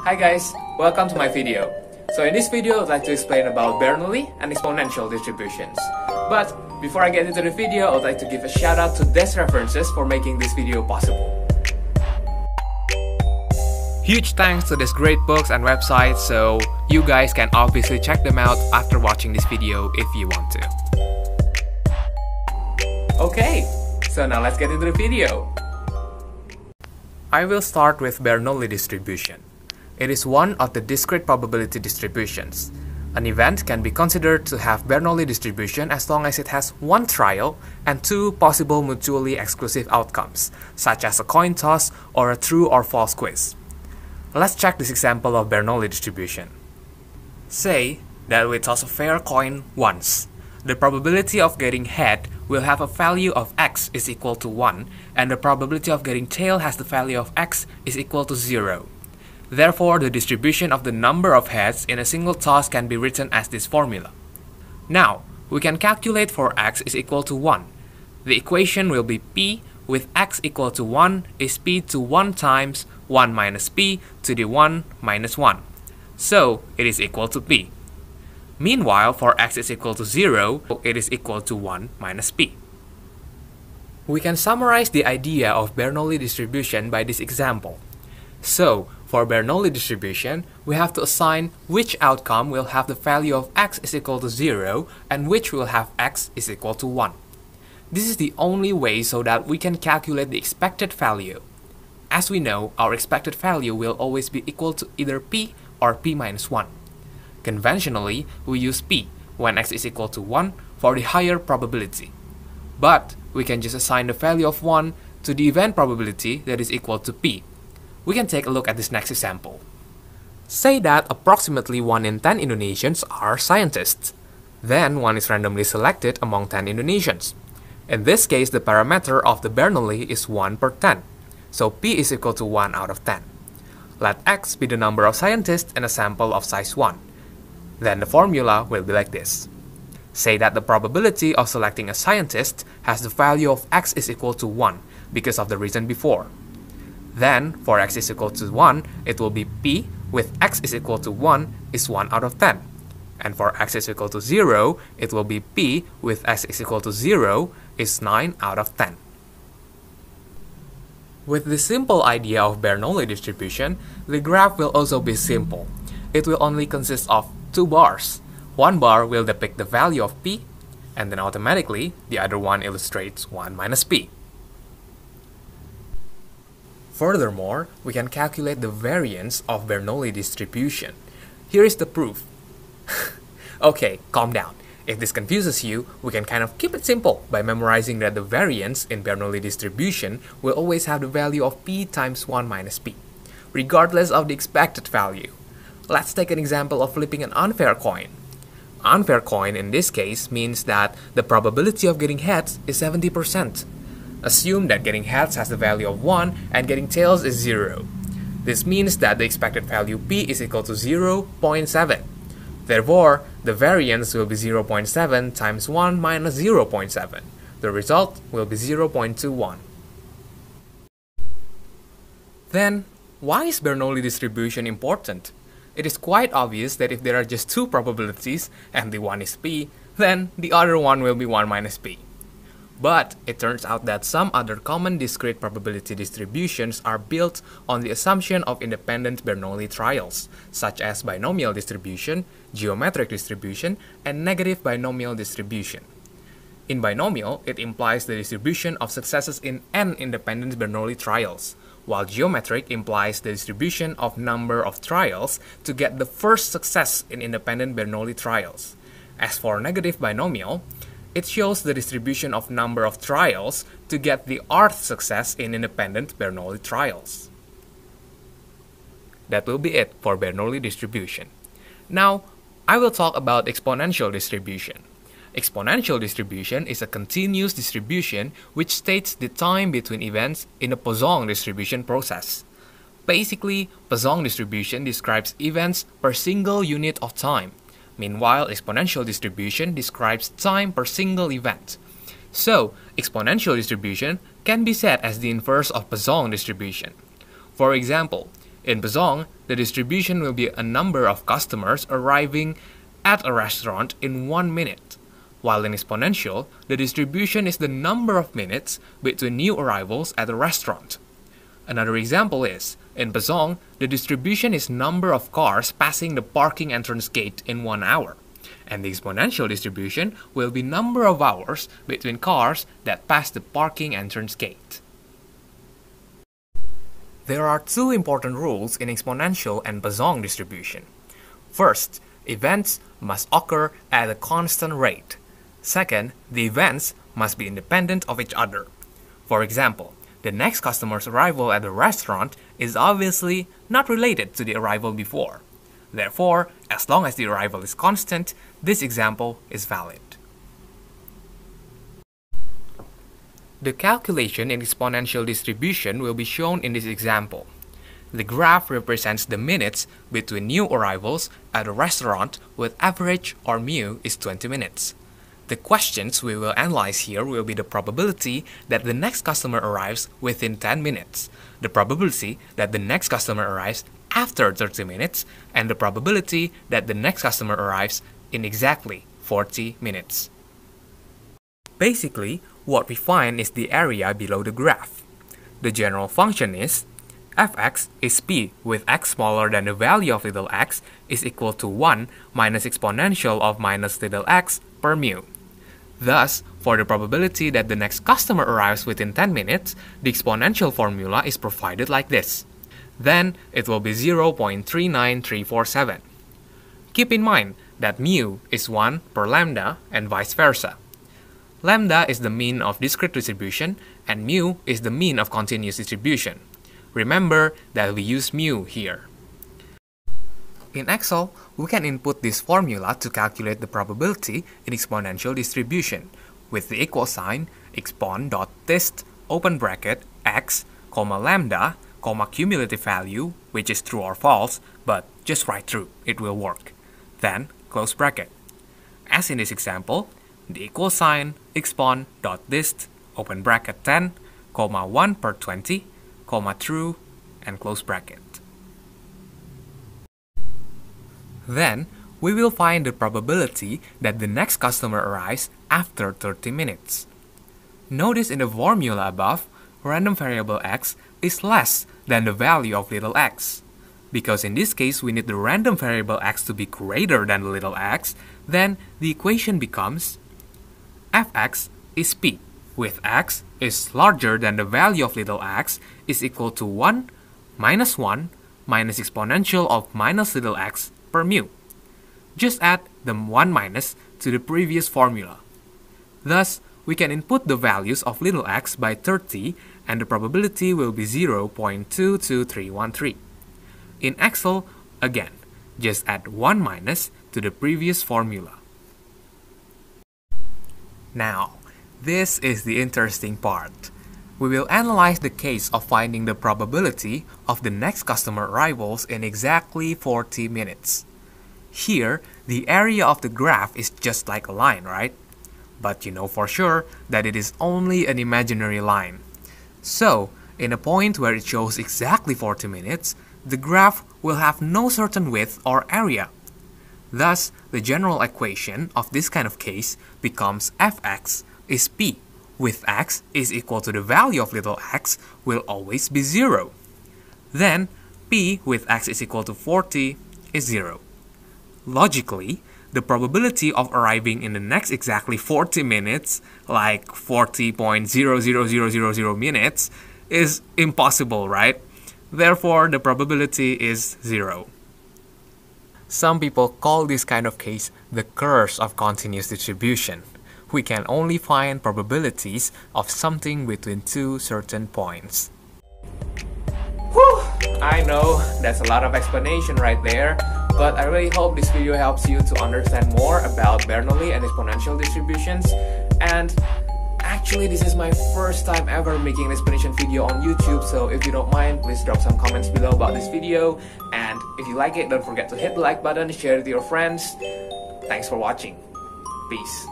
Hi guys, welcome to my video. So in this video, I'd like to explain about Bernoulli and exponential distributions. But before I get into the video, I'd like to give a shout out to Des References for making this video possible. Huge thanks to these great books and websites, so you guys can obviously check them out after watching this video if you want to. Okay, so now let's get into the video. I will start with Bernoulli distribution. It is one of the discrete probability distributions. An event can be considered to have Bernoulli distribution as long as it has one trial and two possible mutually exclusive outcomes, such as a coin toss or a true or false quiz. Let's check this example of Bernoulli distribution. Say that we toss a fair coin once. The probability of getting head will have a value of x is equal to 1, and the probability of getting tail has the value of x is equal to 0. Therefore, the distribution of the number of heads in a single toss can be written as this formula. Now, we can calculate for x is equal to 1. The equation will be p with x equal to 1 is p to 1 times 1 minus p to the 1 minus 1. So, it is equal to p. Meanwhile, for x is equal to 0, it is equal to 1 minus p. We can summarize the idea of Bernoulli distribution by this example. So, for Bernoulli distribution, we have to assign which outcome will have the value of x is equal to 0 and which will have x is equal to 1. This is the only way so that we can calculate the expected value. As we know, our expected value will always be equal to either p or p minus 1. Conventionally, we use p when x is equal to 1 for the higher probability. But we can just assign the value of 1 to the event probability that is equal to p. We can take a look at this next example. Say that approximately 1 in 10 Indonesians are scientists. Then 1 is randomly selected among 10 Indonesians. In this case, the parameter of the Bernoulli is 1 per 10. So p is equal to 1 out of 10. Let x be the number of scientists in a sample of size 1. Then the formula will be like this. Say that the probability of selecting a scientist has the value of x is equal to 1 because of the reason before. Then, for x is equal to 1, it will be p with x is equal to 1 is 1 out of 10. And for x is equal to 0, it will be p with x is equal to 0 is 9 out of 10. With the simple idea of Bernoulli distribution, the graph will also be simple. It will only consist of two bars. One bar will depict the value of p, and then automatically, the other one illustrates 1 minus p. Furthermore, we can calculate the variance of Bernoulli distribution. Here is the proof. Okay, calm down. If this confuses you, we can kind of keep it simple by memorizing that the variance in Bernoulli distribution will always have the value of p times 1 minus p, regardless of the expected value. Let's take an example of flipping an unfair coin. Unfair coin in this case means that the probability of getting heads is 70%. Assume that getting heads has the value of 1 and getting tails is 0. This means that the expected value p is equal to 0.7. Therefore, the variance will be 0.7 times 1 minus 0.7. The result will be 0.21. Then, why is Bernoulli distribution important? It is quite obvious that if there are just two probabilities and the one is p, then the other one will be 1 minus p. But it turns out that some other common discrete probability distributions are built on the assumption of independent Bernoulli trials, such as binomial distribution, geometric distribution, and negative binomial distribution. In binomial, it implies the distribution of successes in n independent Bernoulli trials, while geometric implies the distribution of number of trials to get the first success in independent Bernoulli trials. As for negative binomial, it shows the distribution of number of trials to get the rth success in independent Bernoulli trials. That will be it for Bernoulli distribution. Now, I will talk about exponential distribution. Exponential distribution is a continuous distribution which states the time between events in a Poisson distribution process. Basically, Poisson distribution describes events per single unit of time. Meanwhile, exponential distribution describes time per single event. So, exponential distribution can be said as the inverse of Poisson distribution. For example, In Bazong, the distribution will be a number of customers arriving at a restaurant in 1 minute, while in exponential, the distribution is the number of minutes between new arrivals at a restaurant. Another example is, in Bazong, the distribution is number of cars passing the parking entrance gate in 1 hour, and the exponential distribution will be number of hours between cars that pass the parking entrance gate. There are two important rules in exponential and Bazong distribution. First, events must occur at a constant rate. Second, the events must be independent of each other. For example, the next customer's arrival at the restaurant is obviously not related to the arrival before. Therefore, as long as the arrival is constant, this example is valid. The calculation in exponential distribution will be shown in this example. The graph represents the minutes between new arrivals at a restaurant with average or mu is 20 minutes. The questions we will analyze here will be the probability that the next customer arrives within 10 minutes, the probability that the next customer arrives after 30 minutes, and the probability that the next customer arrives in exactly 40 minutes. Basically, what we find is the area below the graph. The general function is fx is p with x smaller than the value of little x is equal to 1 minus exponential of minus little x per mu. Thus, for the probability that the next customer arrives within 10 minutes, the exponential formula is provided like this. Then, it will be 0.39347. Keep in mind that mu is 1 per lambda and vice versa. Lambda is the mean of discrete distribution and mu is the mean of continuous distribution. Remember that we use mu here. In Excel, we can input this formula to calculate the probability in exponential distribution with the equal sign expon.dist open bracket x, lambda, cumulative value, which is true or false, but just write true, it will work. Then close bracket. As in this example, the equal sign expon.dist open bracket 10, 1 per 20, true, and close bracket. Then, we will find the probability that the next customer arrives after 30 minutes. Notice in the formula above, random variable x is less than the value of little x. Because in this case we need the random variable x to be greater than the little x, then the equation becomes fx is p, with x is larger than the value of little x is equal to 1 minus exponential of minus little x per mu. Just add the 1 minus to the previous formula. Thus, we can input the values of little x by 30 and the probability will be 0.22313. In Excel, again, just add 1 minus to the previous formula. Now, this is the interesting part. We will analyze the case of finding the probability of the next customer arrivals in exactly 40 minutes. Here, the area of the graph is just like a line, right? But you know for sure that it is only an imaginary line. So, in a point where it shows exactly 40 minutes, the graph will have no certain width or area. Thus, the general equation of this kind of case becomes fx is p, with x is equal to the value of little x will always be 0. Then, p with x is equal to 40 is 0. Logically, the probability of arriving in the next exactly 40 minutes, like 40.00000 minutes, is impossible, right? Therefore, the probability is 0. Some people call this kind of case the curse of continuous distribution. We can only find probabilities of something between two certain points. Whew! I know, that's a lot of explanation right there, but I really hope this video helps you to understand more about Bernoulli and exponential distributions. And actually, this is my first time ever making an explanation video on YouTube, so if you don't mind, please drop some comments below about this video. And if you like it, don't forget to hit the like button, share it with your friends. Thanks for watching. Peace.